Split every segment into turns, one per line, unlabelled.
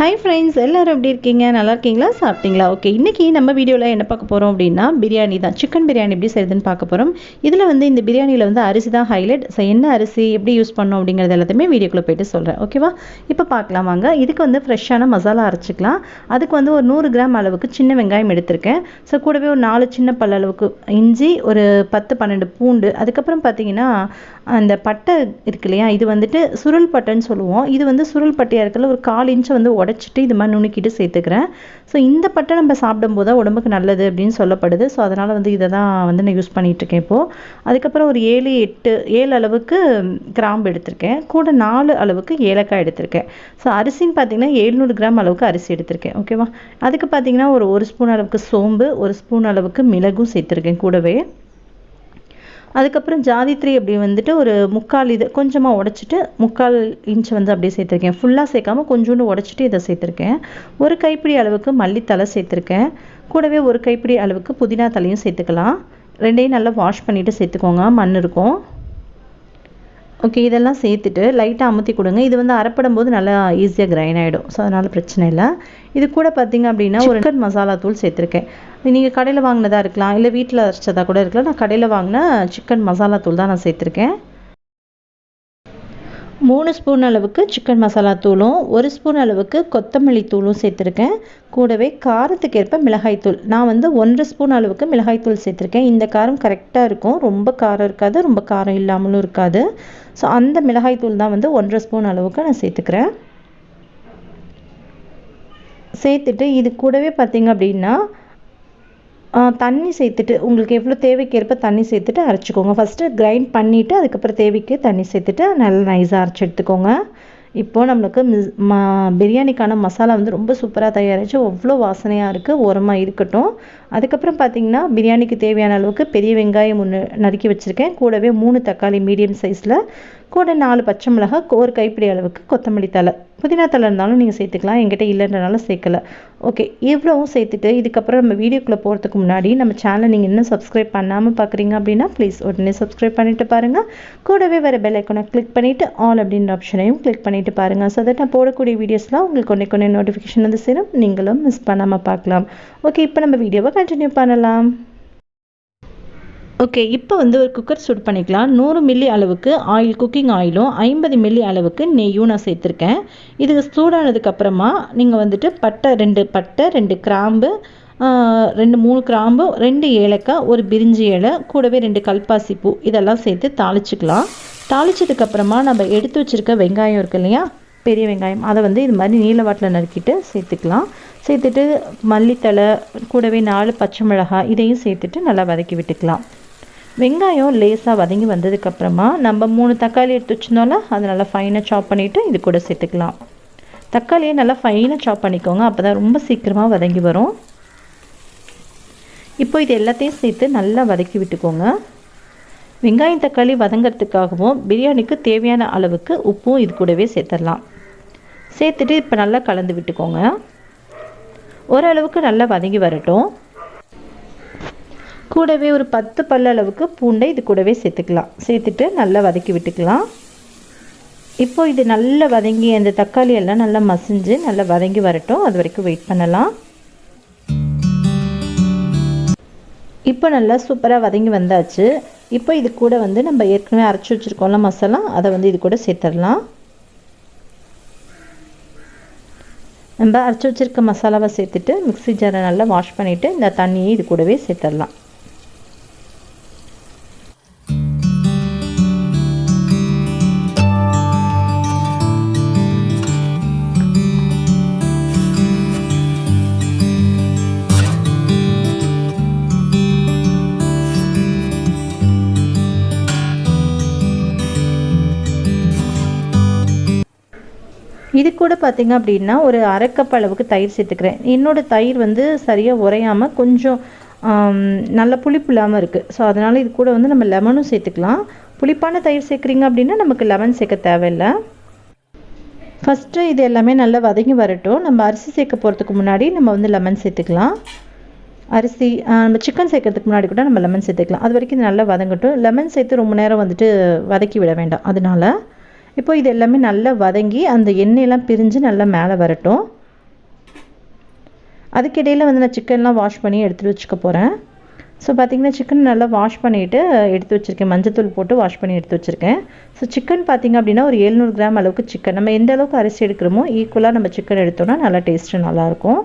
Hi friends, எல்லோரும் எப்படி இருக்கீங்க? நல்லா இருக்கீங்களா? சாப்பிட்டீங்களா? ஓகே, இன்றைக்கி நம்ம வீடியோவில் என்ன பார்க்க போகிறோம் அப்படின்னா பிரியாணி தான். சிக்கன் பிரியாணி எப்படி செய்யுதுன்னு பார்க்க போகிறோம். இதில் வந்து இந்த பிரியாணியில் வந்து அரிசி தான் ஹைலைட். என்ன அரிசி எப்படி யூஸ் பண்ணோம் அப்படிங்கிறது எல்லாத்தையுமே வீடியோக்குள்ளே போய்ட்டு சொல்கிறேன். ஓகேவா? இப்போ பார்க்கலாம் வாங்க. இதுக்கு வந்து ஃப்ரெஷ்ஷான மசாலா அரைச்சிக்கலாம். அதுக்கு வந்து ஒரு 100 கிராம் அளவுக்கு சின்ன வெங்காயம் எடுத்திருக்கேன். ஸோ கூடவே ஒரு 4 சின்ன பல் அளவுக்கு இஞ்சி, ஒரு 10-12 பூண்டு, அதுக்கப்புறம் பார்த்தீங்கன்னா அந்த பட்டை இருக்கு இல்லையா, இது வந்துட்டு சுருள் பட்டைன்னு சொல்லுவோம். இது வந்து சுருள் பட்டையாக இருக்கல ஒரு 1/4 இன்ச்சை வந்து உடச்சிட்டு இது மாதிரி நுணுக்கிட்டு சேர்த்துக்கிறேன். ஸோ இந்த பட்டை நம்ம சாப்பிடும்போது தான் உடம்புக்கு நல்லது அப்படின்னு சொல்லப்படுது. ஸோ அதனால் வந்து இதை தான் வந்து நான் யூஸ் பண்ணிகிட்ருக்கேன் இப்போது. அதுக்கப்புறம் ஒரு 7 அளவுக்கு கிராம்பு எடுத்திருக்கேன். கூட 4 அளவுக்கு ஏலக்காய் எடுத்திருக்கேன். ஸோ அரிசின்னு பார்த்தீங்கன்னா 700 கிராம் அளவுக்கு அரிசி எடுத்திருக்கேன். ஓகேவா? அதுக்கு பார்த்தீங்கன்னா ஒரு 1 ஸ்பூன் அளவுக்கு சோம்பு, 1 ஸ்பூன் அளவுக்கு மிளகும் சேர்த்துருக்கேன் கூடவே. அதுக்கப்புறம் ஜாதித்ரி அப்படி வந்துட்டு ஒரு 3/4 இது கொஞ்சமாக உடச்சிட்டு 3/4 இன்ச் வந்து அப்படியே சேர்த்துருக்கேன். ஃபுல்லாக சேர்க்காமல் கொஞ்சோண்டு உடச்சிட்டு இதை சேர்த்துருக்கேன். ஒரு கைப்பிடி அளவுக்கு மல்லித்தலை சேர்த்துருக்கேன். கூடவே ஒரு கைப்பிடி அளவுக்கு புதினா தலையும் சேர்த்துக்கலாம். ரெண்டையும் நல்லா வாஷ் பண்ணிவிட்டு சேர்த்துக்கோங்க, மண் இருக்கும். ஓகே, இதெல்லாம் சேர்த்துட்டு லைட்டாக அமுத்தி கொடுங்க. இது வந்து அரைப்படும் போது நல்லா ஈஸியாக கிரைண்ட் ஆகிடும். ஸோ அதனால் பிரச்சனை இல்லை. இது கூட பார்த்திங்க அப்படின்னா ஒரு சிக்கன் மசாலா தூள் சேர்த்துருக்கேன். நீங்கள் கடையில் வாங்கினதாக இருக்கலாம், இல்லை வீட்டில் அரைச்சதாக கூட இருக்கலாம். நான் கடையில் வாங்கின சிக்கன் மசாலா தூள் தான் நான் சேர்த்துருக்கேன். 3 ஸ்பூன் அளவுக்கு சிக்கன் மசாலா தூளும் 1 ஸ்பூன் அளவுக்கு கொத்தமல்லி தூளும் சேர்த்துருக்கேன். கூடவே காரத்துக்கு ஏற்ப மிளகாய்த்தூள் நான் வந்து 1 ஸ்பூன் அளவுக்கு மிளகாய்த்தூள் சேர்த்துருக்கேன். இந்த காரம் கரெக்டாக இருக்கும். ரொம்ப காரம் இருக்காது, ரொம்ப காரம் இல்லாமலும் இருக்காது. ஸோ அந்த மிளகாய்த்தூள் தான் வந்து 1 ஸ்பூன் அளவுக்கு நான் சேர்த்துக்கிறேன். சேர்த்துட்டு இது கூடவே பார்த்திங்க அப்படின்னா தண்ணி சேர்த்துட்டு உங்களுக்கு எவ்வளோ தேவைக்கேற்ப தண்ணி சேர்த்துட்டு அரைச்சிக்கோங்க. ஃபஸ்ட்டு கிரைண்ட் பண்ணிவிட்டு அதுக்கப்புறம் தேவைக்கு தண்ணி சேர்த்துட்டு நல்லா நைஸாக அரைச்சி எடுத்துக்கோங்க. இப்போது நம்மளுக்கு பிரியாணிக்கான மசாலா வந்து ரொம்ப சூப்பராக தயாரிச்சு அவ்வளோ வாசனையாக இருக்குது. ஓரமாக இருக்கட்டும். அதுக்கப்புறம் பார்த்திங்கன்னா பிரியாணிக்கு தேவையான அளவுக்கு பெரிய வெங்காயம் 1 நறுக்கி வச்சுருக்கேன். கூடவே 3 தக்காளி மீடியம் சைஸில், கூட 4 பச்சை மிளகாய், ஒரு கைப்பிடி அளவுக்கு கொத்தமல்லி தலை, புதினா தலை இருந்தாலும் நீங்கள் சேர்த்துக்கலாம். என்கிட்ட இல்லைன்றனால சேர்க்கலை. ஓகே, இவ்வளவும் சேர்த்துட்டு இதுக்கப்புறம் நம்ம வீடியோக்குள்ளே போகிறதுக்கு முன்னாடி நம்ம சேனலை நீங்கள் இன்னும் சப்ஸ்கிரைப் பண்ணாமல் பார்க்குறீங்க அப்படின்னா ப்ளீஸ் உடனே சப்ஸ்கிரைப் பண்ணிவிட்டு பாருங்கள். கூடவே வர பெல் ஐக்கானை கிளிக் பண்ணிவிட்டு ஆல் அப்படின்ற ஆப்ஷனையும் கிளிக் பண்ணிவிட்டு பாருங்கள். ஸோ தட் நான் போடக்கூடிய வீடியோஸ்லாம் உங்களுக்கு ஒன்றே நோட்டிஃபிகேஷன் வந்து சேரும், நீங்களும் மிஸ் பண்ணாமல் பார்க்கலாம். ஓகே, இப்போ நம்ம வீடியோவை கண்டினியூ பண்ணலாம். ஓகே, இப்போ வந்து ஒரு குக்கர் சூட் பண்ணிக்கலாம். 100 மில்லி அளவுக்கு ஆயில், குக்கிங் ஆயிலும் 50 மில்லி அளவுக்கு நெய்யும் நான் சேர்த்துருக்கேன். இது சூடானதுக்கப்புறமா நீங்கள் வந்துட்டு பட்டை 2 கிராம்பு, 2-3 கிராம்பு, 2 ஏலக்காய், ஒரு பிரிஞ்சி இலை, கூடவே 2 கல்பாசி பூ இதெல்லாம் சேர்த்து தாளிச்சிக்கலாம். தாளிச்சதுக்கப்புறமா நம்ம எடுத்து வச்சுருக்க வெங்காயம் இருக்கு இல்லையா, பெரிய வெங்காயம், அதை வந்து இது மாதிரி நீல வாட்டில் நறுக்கிட்டு சேர்த்துக்கலாம். சேர்த்துட்டு மல்லித்தலை, கூடவே 4 பச்சை மிளகாய் இதையும் சேர்த்துட்டு நல்லா வதக்கி விட்டுக்கலாம். வெங்காயம் லேசாக வதங்கி வந்ததுக்கப்புறமா நம்ம 3 தக்காளி எடுத்து வச்சுருந்தோம்ல, அதை நல்லா ஃபைனாக சாப் பண்ணிவிட்டு இது கூட சேர்த்துக்கலாம். தக்காளியை நல்லா ஃபைனாக சாப் பண்ணிக்கோங்க, அப்போ தான் ரொம்ப சீக்கிரமாக வதங்கி வரும். இப்போ இது எல்லாத்தையும் சேர்த்து நல்லா வதக்கி விட்டுக்கோங்க. வெங்காயம் தக்காளி வதங்கிறதுக்காகவும் பிரியாணிக்கு தேவையான அளவுக்கு உப்பும் இது கூடவே சேர்த்துடலாம். சேர்த்துட்டு இப்போ நல்லா கலந்து விட்டுக்கோங்க. ஓரளவுக்கு நல்லா வதங்கி வரட்டும். கூடவே ஒரு 10 பல் அளவுக்கு பூண்டை இது கூடவே சேர்த்துக்கலாம். சேர்த்துட்டு நல்லா வதக்கி விட்டுக்கலாம். இப்போ இது நல்லா வதங்கி அந்த தக்காளி எல்லாம் நல்லா மசிஞ்சு நல்லா வதங்கி வரட்டும். அது வரைக்கும் வெயிட் பண்ணலாம். இப்போ நல்லா சூப்பராக வதங்கி வந்தாச்சு. இப்போ இது கூட வந்து நம்ம ஏற்கனவே அரைச்சி வச்சுருக்கோம்ல மசாலா, அதை வந்து இது கூட சேர்த்துடலாம். நம்ம அரைச்சி வச்சுருக்க மசாலாவை சேர்த்துட்டு மிக்ஸி ஜாரை நல்லா வாஷ் பண்ணிவிட்டு இந்த தண்ணியை இது கூடவே சேர்த்துடலாம். இது கூட பார்த்திங்க அப்படின்னா ஒரு 1/2 கப் அளவுக்கு தயிர் சேர்த்துக்கிறேன். என்னோடய தயிர் வந்து சரியாக உரையாமல் கொஞ்சம் நல்ல புளிப்பு இல்லாமல் இருக்குது. ஸோ அதனால் இது கூட வந்து நம்ம லெமனும் சேர்த்துக்கலாம். புளிப்பான தயிர் சேர்க்குறீங்க அப்படின்னா நமக்கு லெமன் சேர்க்க தேவையில்லை. ஃபஸ்ட்டு இது எல்லாமே நல்லா வதங்கி வரட்டும். நம்ம அரிசி சேர்க்க போகிறதுக்கு முன்னாடி நம்ம வந்து லெமன் சேர்த்துக்கலாம். அரிசி நம்ம சிக்கன் சேர்க்கறதுக்கு முன்னாடி கூட நம்ம லெமன் சேர்த்துக்கலாம். அது வரைக்கும் இது நல்லா வதங்கட்டும். லெமன் சேர்த்து ரொம்ப நேரம் வந்துட்டு வதக்கி விட வேண்டாம். அதனால் இப்போ இது எல்லாமே நல்லா வதங்கி அந்த எண்ணெயெல்லாம் பிரிஞ்சு நல்லா மேலே வரட்டும். அதுக்கிடையில் வந்து நான் சிக்கன்லாம் வாஷ் பண்ணி எடுத்துகிட்டு வச்சுக்க போகிறேன். ஸோ பார்த்திங்கன்னா சிக்கன் நல்லா வாஷ் பண்ணிவிட்டு எடுத்து வச்சுருக்கேன். மஞ்சத்தூள் போட்டு வாஷ் பண்ணி எடுத்து வச்சுருக்கேன். ஸோ சிக்கன் பார்த்திங்க அப்படின்னா ஒரு 700 கிராம் அளவுக்கு சிக்கன். நம்ம எந்த அளவுக்கு அரிசி எடுக்கிறோமோ ஈக்குவலாக நம்ம சிக்கன் எடுத்தோம்னா நல்லா டேஸ்ட்டு நல்லாயிருக்கும்.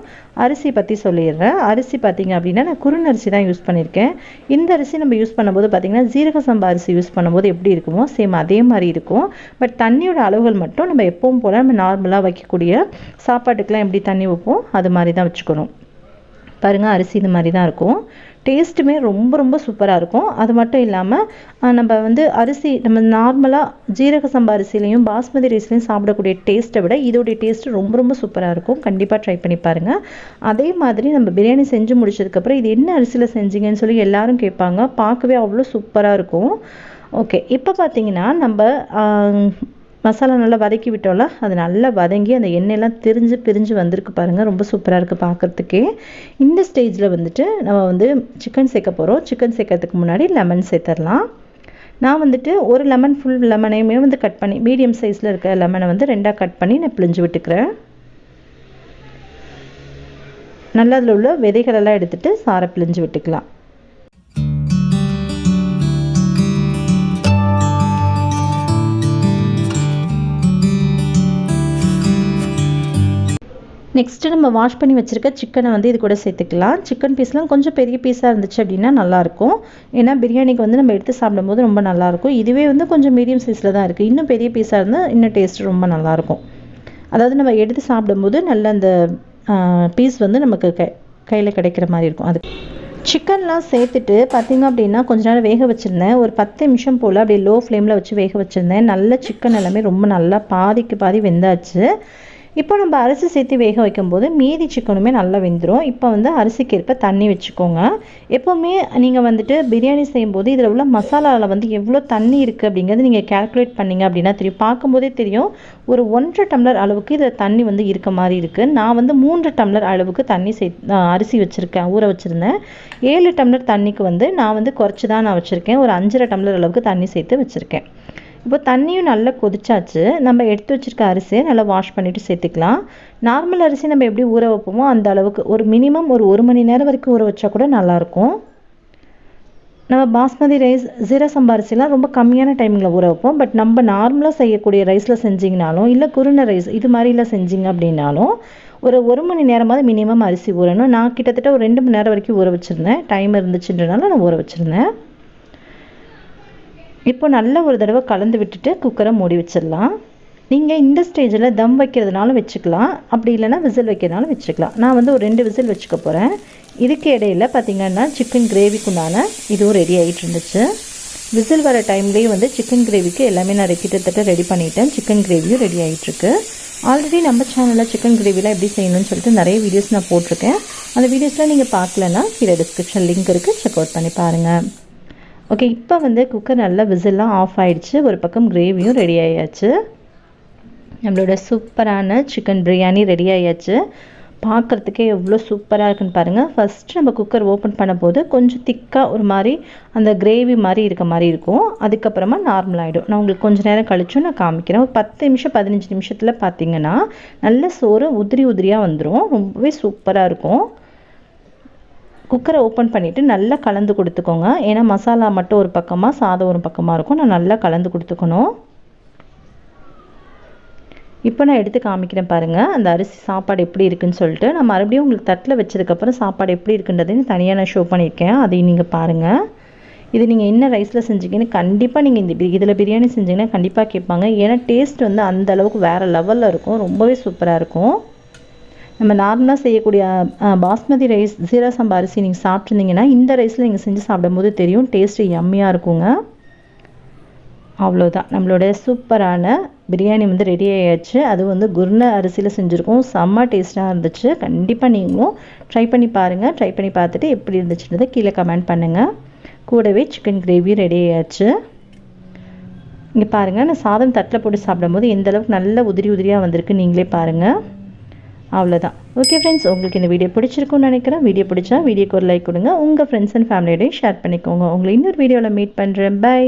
அரிசி பற்றி சொல்லிடுறேன். அரிசி பார்த்திங்க அப்படின்னா நான் குறுநரிசி தான் யூஸ் பண்ணியிருக்கேன். இந்த அரிசி நம்ம யூஸ் பண்ணும்போது பார்த்திங்கன்னா ஜீரக சம்பா அரிசி யூஸ் பண்ணும்போது எப்படி இருக்குமோ சேம் அதே மாதிரி இருக்கும். பட் தண்ணியோட அளவுகள் மட்டும் நம்ம எப்பவும் போல் நம்ம நார்மலாக வைக்கக்கூடிய சாப்பாட்டுக்கெலாம் எப்படி தண்ணி வைப்போம் அது மாதிரி தான் வச்சுக்கணும். பாருங்கள், அரிசி இது மாதிரி தான் இருக்கும். டேஸ்ட்டுமே ரொம்ப ரொம்ப சூப்பராக இருக்கும். அது மட்டும் இல்லாமல் நம்ம வந்து அரிசி நம்ம நார்மலாக ஜீரக சம்பா அரிசிலையும் பாஸ்மதி ரைஸ்லையும் சாப்பிடக்கூடிய டேஸ்ட்டை விட இதோடைய டேஸ்ட்டு ரொம்ப ரொம்ப சூப்பராக இருக்கும். கண்டிப்பாக ட்ரை பண்ணி பாருங்கள். அதே மாதிரி நம்ம பிரியாணி செஞ்சு முடிச்சதுக்கப்புறம் இது என்ன அரிசியில் செஞ்சீங்கன்னு சொல்லி எல்லாரும் கேட்பாங்க. பார்க்கவே அவ்வளோ சூப்பராக இருக்கும். ஓகே, இப்போ பார்த்தீங்கன்னா நம்ம மசாலா நல்லா வதக்கி விட்டோம்ல, அது நல்லா வதங்கி அந்த எண்ணெயெல்லாம் பிரிஞ்சு வந்திருக்கு பாருங்கள். ரொம்ப சூப்பராக இருக்குது பார்க்குறதுக்கே. இந்த ஸ்டேஜில் வந்துட்டு நம்ம வந்து சிக்கன் சேர்க்க போகிறோம். சிக்கன் சேர்க்கறதுக்கு முன்னாடி லெமன் சேர்த்துடலாம். நான் வந்துட்டு ஒரு லெமன் ஃபுல் லெமனையுமே வந்து கட் பண்ணி மீடியம் சைஸில் இருக்க லெமனை வந்து 2ஆக கட் பண்ணி நான் பிழிஞ்சு விட்டுக்கிறேன். நல்லா அதில் உள்ள விதைகளெல்லாம் எடுத்துகிட்டு சாரை பிழிஞ்சு விட்டுக்கலாம். நெக்ஸ்ட்டு நம்ம வாஷ் பண்ணி வச்சுருக்க சிக்கனை வந்து இது கூட சேர்த்துக்கலாம். சிக்கன் பீஸ்லாம் கொஞ்சம் பெரிய பீஸாக இருந்துச்சு அப்படின்னா நல்லாயிருக்கும். ஏன்னா பிரியாணிக்கு வந்து நம்ம எடுத்து சாப்பிடும்போது ரொம்ப நல்லாயிருக்கும். இதுவே வந்து கொஞ்சம் மீடியம் சைஸில் தான் இருக்குது. இன்னும் பெரிய பீஸாக இருந்தால் இன்னும் டேஸ்ட் ரொம்ப நல்லாயிருக்கும். அதாவது நம்ம எடுத்து சாப்பிடும்போது நல்ல அந்த பீஸ் வந்து நமக்கு கையில் கிடைக்கிற மாதிரி இருக்கும். அது சிக்கன்லாம் சேர்த்துட்டு பார்த்திங்க அப்படின்னா கொஞ்ச நேரம் வேக வச்சுருந்தேன். ஒரு 10 நிமிஷம் போல் அப்படியே லோ ஃப்ளேமில் வச்சு வேக வச்சுருந்தேன். நல்ல சிக்கன் எல்லாமே ரொம்ப நல்லா பாதிக்கு பாதி வெந்தாச்சு. இப்போ நம்ம அரிசி சேர்த்து வேக வைக்கும்போது மீதி சிக்கனுமே நல்லா வெந்துடும். இப்போ வந்து அரிசிக்கு ஏற்ப தண்ணி வச்சுக்கோங்க. எப்போவுமே நீங்கள் வந்துட்டு பிரியாணி செய்யும்போது இதில் உள்ள மசாலாவில் வந்து எவ்வளோ தண்ணி இருக்குது அப்படிங்கிறது நீங்கள் கேல்குலேட் பண்ணிங்க அப்படின்னா தெரியும். பார்க்கும்போதே தெரியும். ஒரு 1.5 டம்ளர் அளவுக்கு இதில் தண்ணி வந்து இருக்க மாதிரி இருக்குது. நான் வந்து 3 டம்ளர் அளவுக்கு தண்ணி அரிசி வச்சுருக்கேன், ஊற வச்சுருந்தேன். 7 டம்ளர் தண்ணிக்கு வந்து நான் வந்து குறைச்சி தான் நான் வச்சுருக்கேன். ஒரு 5.5 டம்ளர் அளவுக்கு தண்ணி சேர்த்து வச்சுருக்கேன். இப்போ தண்ணியும் நல்லா கொதிச்சாச்சு. நம்ம எடுத்து வச்சுருக்க அரிசியை நல்லா வாஷ் பண்ணிவிட்டு சேர்த்துக்கலாம். நார்மல் அரிசி நம்ம எப்படி ஊற வைப்போமோ அந்த அளவுக்கு ஒரு மினிமம் ஒரு 1 மணி நேரம் வரைக்கும் ஊற வச்சா கூட நல்லாயிருக்கும். நம்ம பாஸ்மதி ரைஸ் ஜீரக சம்பா அரிசிலாம் ரொம்ப கம்மியான டைமில் ஊற வைப்போம். பட் நம்ம நார்மலாக செய்யக்கூடிய ரைஸில் செஞ்சிங்கனாலும் இல்லை குருணை ரைஸ் இது மாதிரிலாம் செஞ்சிங்க அப்படின்னாலும் ஒரு 1 மணி நேரமாவது மினிமம் அரிசி ஊறணும். நான் கிட்டத்தட்ட ஒரு 2 மணி நேரம் வரைக்கும் ஊற வச்சுருந்தேன். டைம் இருந்துச்சுன்றனால நான் ஊற வச்சுருந்தேன். இப்போ நல்ல ஒரு தடவை கலந்து விட்டுட்டு குக்கரை மூடி வச்சிடலாம். நீங்கள் இந்த ஸ்டேஜில் தம் வைக்கிறதுனாலும் வச்சுக்கலாம், அப்படி இல்லைனா விசில் வைக்கிறதுனாலும் வச்சுக்கலாம். நான் வந்து ஒரு 2 விசில் வச்சுக்க போகிறேன். இதுக்கு இடையில் பார்த்திங்கன்னா சிக்கன் கிரேவிக்குண்டான இதுவும் ரெடி ஆகிட்டு இருந்துச்சு. விசில் வர டைம்லேயே வந்து சிக்கன் கிரேவிக்கு எல்லாமே நான் கிட்டத்தட்ட ரெடி பண்ணிட்டேன். சிக்கன் கிரேவியும் ரெடி ஆகிட்டுருக்கு. ஆல்ரெடி நம்ம சேனலில் சிக்கன் கிரேவிலாம் எப்படி செய்யணும்னு சொல்லிட்டு நிறைய வீடியோஸ் நான் போட்டிருக்கேன். அந்த வீடியோஸ்லாம் நீங்கள் பார்க்கலன்னா கீழே டிஸ்கிரிப்ஷன் லிங்க் இருக்குது, செக் அவுட் பண்ணி பாருங்கள். ஓகே, இப்போ வந்து குக்கர் நல்லா விசில்லாம் ஆஃப் ஆகிடுச்சு. ஒரு பக்கம் கிரேவியும் ரெடி ஆகியாச்சு. நம்மளோட சூப்பரான சிக்கன் பிரியாணி ரெடி ஆகியாச்சு. பார்க்குறதுக்கே எவ்வளோ சூப்பராக இருக்குன்னு பாருங்கள். ஃபஸ்ட்டு நம்ம குக்கர் ஓப்பன் பண்ணும்போது கொஞ்சம் திக்காக ஒரு மாதிரி அந்த கிரேவி மாதிரி இருக்க மாதிரி இருக்கும். அதுக்கப்புறமா நார்மல் ஆகிடும். நான் உங்களுக்கு கொஞ்சம் நேரம் கழிச்சும் நான் காமிக்கிறேன். ஒரு 10 நிமிஷம் 15 நிமிஷத்தில் பார்த்தீங்கன்னா நல்ல சோறு உதிரியாக வந்துடும். ரொம்பவே சூப்பராக இருக்கும். குக்கரை ஓப்பன் பண்ணிவிட்டு நல்லா கலந்து கொடுத்துக்கோங்க. ஏன்னா மசாலா மட்டும் ஒரு பக்கமாக சாதம் ஒரு பக்கமாக இருக்கும். நான் நல்லா கலந்து கொடுத்துக்கணும். இப்போ நான் எடுத்து காமிக்கிறேன் பாருங்கள் அந்த அரிசி சாப்பாடு எப்படி இருக்குன்னு சொல்லிட்டு. நான் மறுபடியும் உங்களுக்கு தட்டில் வச்சதுக்கப்புறம் சாப்பாடு எப்படி இருக்குன்றதையும் தனியாக நான் ஷோ பண்ணியிருக்கேன். அதையும் நீங்கள் பாருங்கள். இது நீங்கள் என்ன ரைஸில் செஞ்சீங்கன்னு கண்டிப்பாக நீங்கள் இதில் பிரியாணி செஞ்சீங்கன்னா கண்டிப்பாக கேட்பாங்க. ஏன்னா டேஸ்ட் வந்து அந்த அளவுக்கு வேறு லெவலில் இருக்கும். ரொம்பவே சூப்பராக இருக்கும். நம்ம நார்மலாக செய்யக்கூடிய பாஸ்மதி ரைஸ் ஜீரக சம்பா அரிசி நீங்கள் சாப்பிட்ருந்தீங்கன்னா இந்த ரைஸில் நீங்கள் செஞ்சு சாப்பிடும்போது தெரியும் டேஸ்ட்டு யம்மியாக இருக்குங்க. அவ்வளோதான், நம்மளோட சூப்பரான பிரியாணி வந்து ரெடி ஆகியாச்சு. அது வந்து குருணை அரிசியில் செஞ்சுருக்கோம். செம்ம டேஸ்ட்டாக இருந்துச்சு. கண்டிப்பாக நீங்களும் ட்ரை பண்ணி பாருங்கள். ட்ரை பண்ணி பார்த்துட்டு எப்படி இருந்துச்சுன்றதை கீழே கமெண்ட் பண்ணுங்கள். கூடவே சிக்கன் கிரேவி ரெடி ஆகியாச்சு. இங்கே பாருங்கள், நான் சாதம் தட்டில் போட்டு சாப்பிடும்போது எந்தளவுக்கு நல்ல உதிரியாக வந்திருக்கு நீங்களே பாருங்கள். அவ்வளோதான். ஓகே ஃப்ரெண்ட்ஸ், உங்களுக்கு இந்த வீடியோ பிடிச்சிருக்குன்னு நினைக்கிறேன். வீடியோ பிடிச்சா வீடியோக்கு ஒரு லைக் கொடுங்க. உங்கள் ஃப்ரெண்ட்ஸ் அண்ட் ஃபேமிலியோடையும் ஷேர் பண்ணிக்கோங்க. உங்களை இன்னொரு வீடியோவில் மீட் பண்ணுறேன். பை.